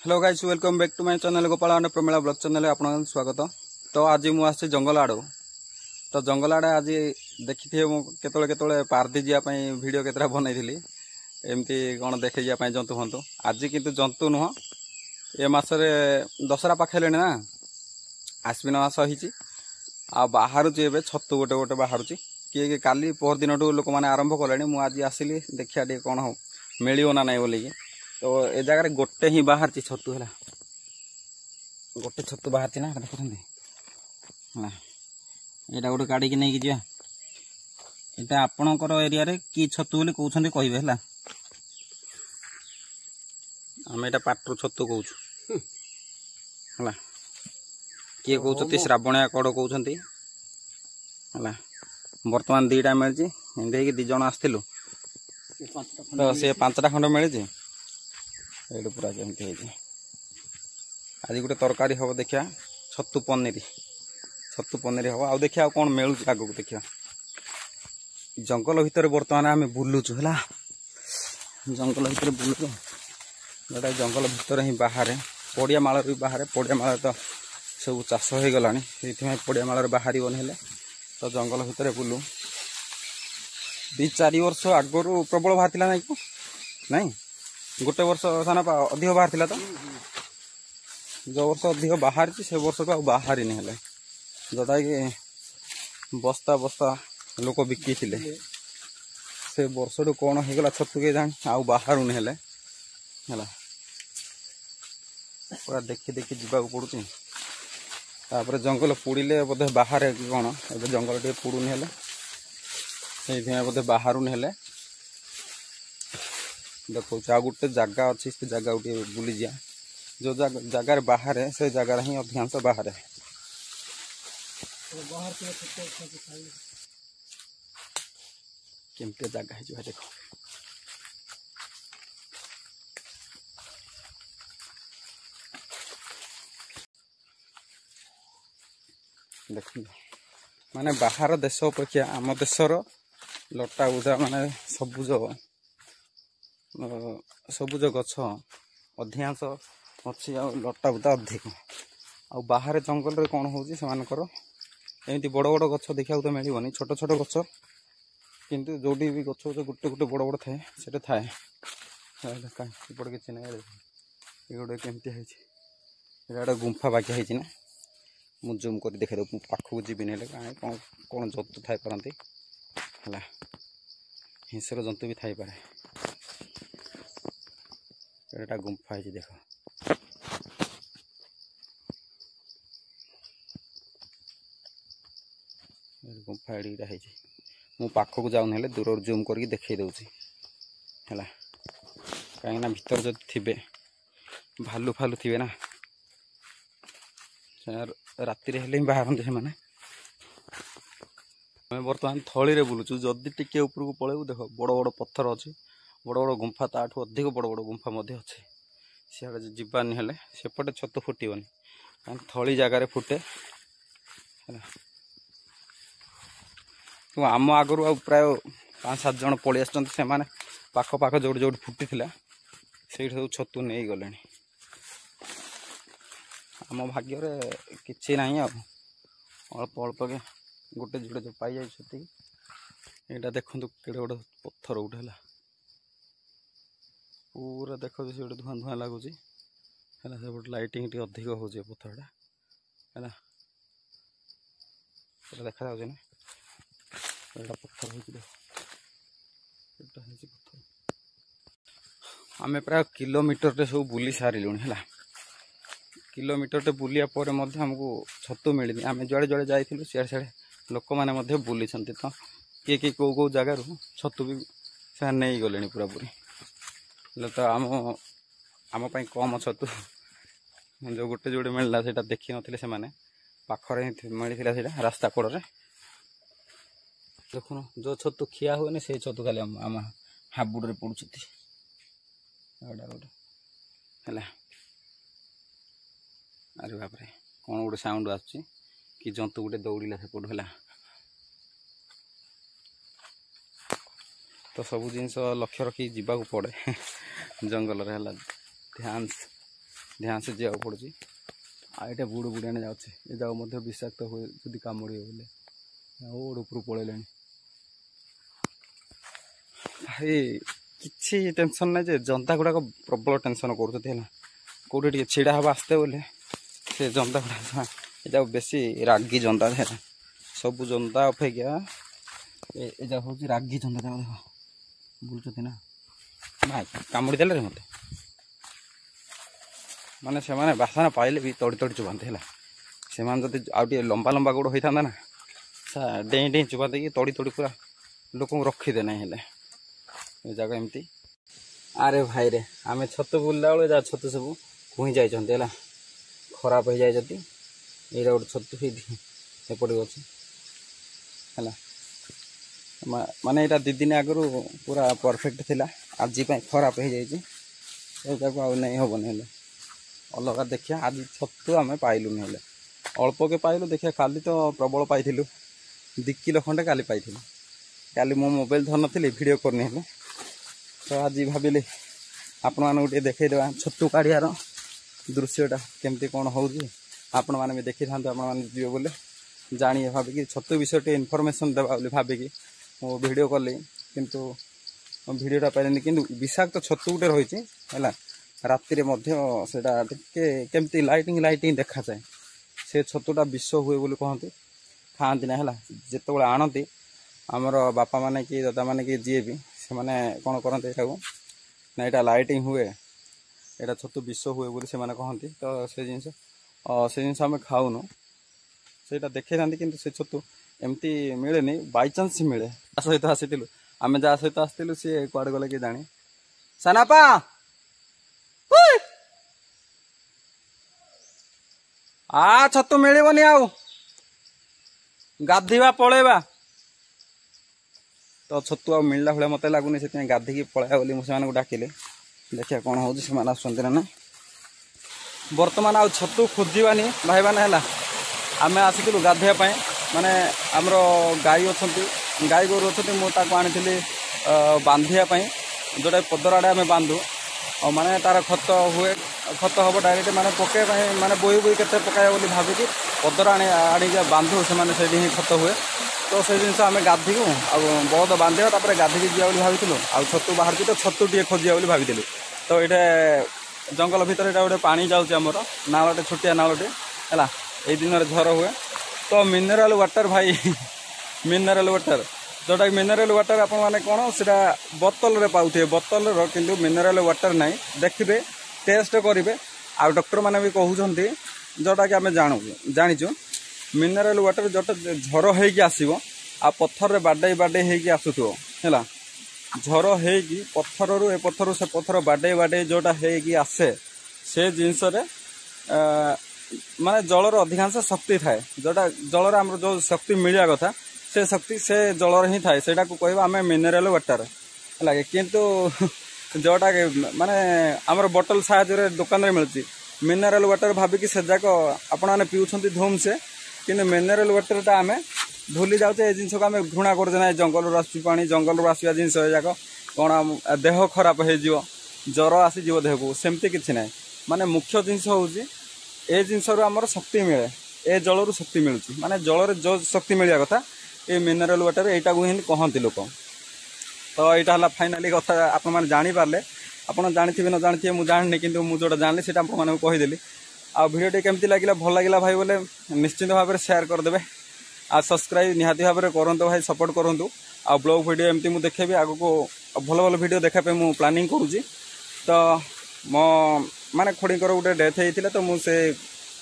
Hello guys, welcome back to my channel Gopal and Pramila blog channel आपन स्वागत। तो आज मु आसी जंगल आड़। तो जंगल आड़े आज देखी थे केतले केतले पार्टी जावाई वीडियो केतरा बनई एमती कौन देखे जावाई जंतु हंतु। आज किंतु जंतु नुह ए मासरे दशहरा पाखे ना आश्विन मास होती आ बाहर छतु गोटे गोटे बाहर किए काली पहर दिन लोक मैंने आरंभ कले। मुझे आसिली देखिया टे कौन हो मिलो ना ना बोलिकी। तो ए जगह गोटे ही बाहर छतु है, गोटे छतु बाहर ना देखते है यहाँ गोटे काढ़ की नहीं जा यहाँ आपणकर एरिया कि छतु बोली कहते कहे है आम यहाँ पाटर छतु कौच है किए कहते श्रावणिया कड़ कहते है। बर्तमान दीटा मिली एमती दीज आसलु तो सी 5टा खंड मिली ये पूरा केमती आज गोटे तरकारी हम देखिया छतु पनीर हम आ देखिया कौन मिलूँ आगू देखिया। जंगल भितर बर्तमान आम बुलुचु है जंगल भितर बुलुचु जोटा जंगल भितर ही बाहर पड़िया माल भी बाहर पड़िया माल तो सब चाष हो गला से पड़िया माल बाहर हेले तो जंगल भितर बुलू 2-4 वर्ष आगु प्रबल बाहर ना नहीं गोटे वर्ष साना अधिक बाहर थिला तो जो वर्ष अधिक बाहर से वर्ष को बाहर नहीं हेले जोटा कि बस्ता बस्ता लोक बिकी से वर्ष टू कौन हो गला छतु के जान आउ बाहर नहीं हेले है पूरा देखी देखी जावाक पड़ुची। तापर जंगल पुड़िले बोधे बाहर कौन ए जंगल टे पुड़ुनी हेले से बोधे बाहर नहीं हेले देखो आ गोटे जगह अच्छी से जगह गोटे बुली जा जो जगार बाहर है से जगार ही अधिकांश बाहर है। केमती जगह है देखो देख माने बाहर देश अपेक्षा आम देशर लटा बुदा माने सबुज गछ अधिकांश अच्छी लटा बुदा अधिक आ बाहर जंगल रे कौन होची से एमती बड़ बड़ गछ देखा तो मिलनी छोट छोट गछ किंतु जोटी भी गछ गोटे गोटे बड़ बड़ थाए से थाए इपटे कि ना ये गोटे केमती है गुंफा बाकिया है ना मुझे जूम कर देखा दे पाखक जीवन कौन कौन जंतु थाई पारती है हिंसर जंतु भी थाई पारे एटा गुंफा है देख गुंफा एडा है मु पाखक जाऊन दूर जूम करके देखई दूसरी है कहीं भीतर जो थे भालू फालू थे ना राति हेले बाहर से मैंने बर्तमान थली बुलुचु जदि टिके ऊपर को पलू देख बड़ बड़ पत्थर अच्छे बड़ बड़ गुंफा ताठू अधिक बड़ बड़ गुंफा अच्छे सियाड़े जीवानी हेले सेपटे छतु फुटबनी थली जगार फुटे है आम आगु प्राय 5-7 जन पलि आसते पाख पाख जो जो फुटी से सब छतु नहीं गले आम भाग्य किसी ना अल्प अल्प के गोटे जोड़े जो पाई जाती यहाँ देखो केड़े गोटे पत्थर गोटे है पूरा देख से गोटे धुआं धुआं लगुच है से लाइटिंग टी अधिक हो पत्थरटा है देखा ना पत्थर पत्थर आम प्राय किलोमीटर सब बुली सारू है किलोमीटर बुलिया पर आमको छतु मिलनी आम जुआड़े जुआड़े जाइलु सियाड़े सियाड़े लोक मैंने बुली तो किए किए कौ कौ जगार छतु भी से नहीं गले पूरा पूरी तो आम कम छतु जो गोटे जोड़े मिलला से देखी नथिले से माने पाखरे मिलता से रास्ता कड़े देखुन जो छतु खिया हुए से छतु खाली आम हाबुड़ पड़ुच है अरे बाप रे कौन गोटे साउंड आसुची कि जंतु गोटे दौड़िला से पड़ू है तो सब जिन लक्ष्य रखी जावाक पड़े जंगल ध्यान ध्यान से जाओ पड़ुची आईटा बुड़ बुड़ाने जाऊे ये जाऊ मध्य विषाक्त हुए जदि कामुड़े बोले ओड उपर पलैले भाई किसी टेंशन ना जे जनता गुड़ाक प्रबल टेंशन कर कौटे छिड़ा हवा आसते बोले से जनता गुड़ा ये बेसी रागी जनता है सब जनता अपेक्षा ये हूँ रागी जनता देख बुलूँ ना भाई कामुड़ी देले मत माने से माने बासना पाइले भी तड़ी तड़ी चुबाते है से जब आउटे लंबा लंबा गोड़ होता ना डें डें चुबाते कि तड़ी तड़ी पूरा लोक रखीदे ना ये जगह एमती अरे भाई रे आम छत बुलला बेले जहाँ छत सब खुई जाइए खराब हो जाए यहाँ गोटे छतु एपटे अच्छे है माने यहाँ 2 दिन आगु पूरा परफेक्ट थिला आज खराब हो जाए आउ नहीं हेल्ले अलग देखिया आज छतु आम पाइलुनि हेल्ले अल्प के पाइलु देखिए काली तो प्रबल पाई 2 किलो खंडे काली पाई काली मो मोबाइल धर नी भिड करनी हेल्ले तो आज भाविली आपण मानक देखा छतु काढ़ियार दृश्यटा केमती कौन हो आपण मैंने भी देखी था आप जी बोले जानिए भाविकी छतु विषय टे इनफर्मेशन देवा भाविकी मो भिड कली किंतु भिडटा पाइनि कि विषाक्त छतु गोटे रही है राति केमती लाइटिंग लाइटिंग देखा जाए से छतुटा विष हुए बोली कहते खाती ना है जिते आणती आमर बापा माने कि दादा माने कि जी भी से मैंने कौन करते यहाँ ना यहाँ लाइटिंग हुए यहाँ छतु विष हुए बोली से कहती तो से जिन आम खाऊनु से देखा था कि से छतु एमती मिले बाई चान्स मिले सहित आसीलु आम जहाँ सहित आसलु सी कुआड़े गले कि जानी सानापा आ छतु मिलबनी आउ गाधीवा पलैबा तो छतु आ मिलला भाई मत लगुनि से गाधिकी पलैया बोली मुझे डाकिले देखिए कौन हो आसना ना बर्तमान आ छतु खोजानी भाई मैंने है आम आसलु गाधेवाई माने आमर गाई अच्छा गाई गोरु अच्छा मुझे आनी बांधापी जोटा पदर आड़े आम बांधु और माने तार खत हुए खत हम डायरेक्ट माने पके माने बोई बोई के पकाया बोली भाविकी पदर आनी बांधु से ही खत हुए तो से जिन आम गाधिकु आ बहुत बांधा तापर गाधिकी जा भाई आ छतु बाहर तो छतु टे खोजा भाई तो ये जंगल भितर यहाँ गोटे पानी जामर नालटे छोटिया नालटे है ये दिन झर हुए तो मिनराल वाटर भाई मिनराल वाटर जोटा मिनराल वाटर आप कौन से बोतल रे पाऊे बोतल किंतु मिनराल वाटर ना देखिए टेस्ट करेंगे आ डॉक्टर मैंने भी कहते जोटा कि आम जाचु मिनराल वाटर जोटा झर होगी आसो आ पत्थर रे बाडे बाडे होगी आसुथो है झर होगी पत्थर रू ए पत्थर से पत्थर बाडे बाडे जोटा होगी आसे से जिनस माने जलर अधिकांश शक्ति थाए जोटा जलर आम जो शक्ति मिलवा कथा से शक्ति से जलर ही थाए सेटा को कहबा आम मिनराल वाटर है किंतु जोटा माने आमर बोतल साहाय्य दुकान रे मिलती मिनराल वाटर भाविकी से जाक आपण मैंने पीउछंती धूम से कि मिनराल वाटरटा आम भूली जाऊे जिन को आम घृणा करना जंगल आसुची पानी जंगल आसवा जिन जाक कौन देह खराब हो ज्वर आसीज देह को सेमती किसी ना माने मुख्य जिनस हूँ ए जिनस आमर शक्ति मिले ए जलू शक्ति मिलूँ माने जल जो शक्ति मिलवा कथा ये मिनराल वाटर यहाँ को ही कहती लोक तो यहाँ है फाइनाली कथा आप जापारे आपड़ जानी न जानी मुझे जानी कि मुझे जानी से कहीदेली आ भिडियो केमती लगे भल लगे भाई बोले निश्चिंत भाव में शेयर करदे आ सब्सक्राइब निहाती भाव में करूँ भाई सपोर्ट करूँ आ ब्लॉग वीडियो एमती मुझे देखेबी आगो को भल भल वीडियो देखापी मु प्लानिंग करुँची तो मो माने खोड़ीकर गोटे डेथ होता तो मुझे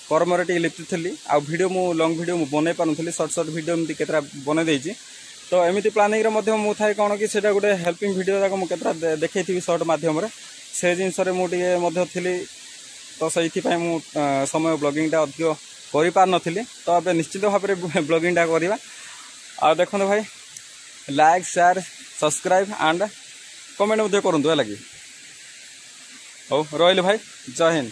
कर्म लिप्त थी आ भिडियो मु लंग भिडियो बन पानी सर्ट सर्ट भिडियो एमती केतरा बन देती तो एमती प्लानिंग मुझे थाए कौन कि गोटे हेल्पिंग भिडियो जाक मुझे देखी सर्ट मध्यम से जिनस थी तो से समय ब्लॉगिंगटा अधिक कर पार नी तो अब निश्चित भाव में ब्लॉगिंगटा करवा आ देखो भाई like share subscribe and comment करूँ है लगी हो रही भाई जय हिंद।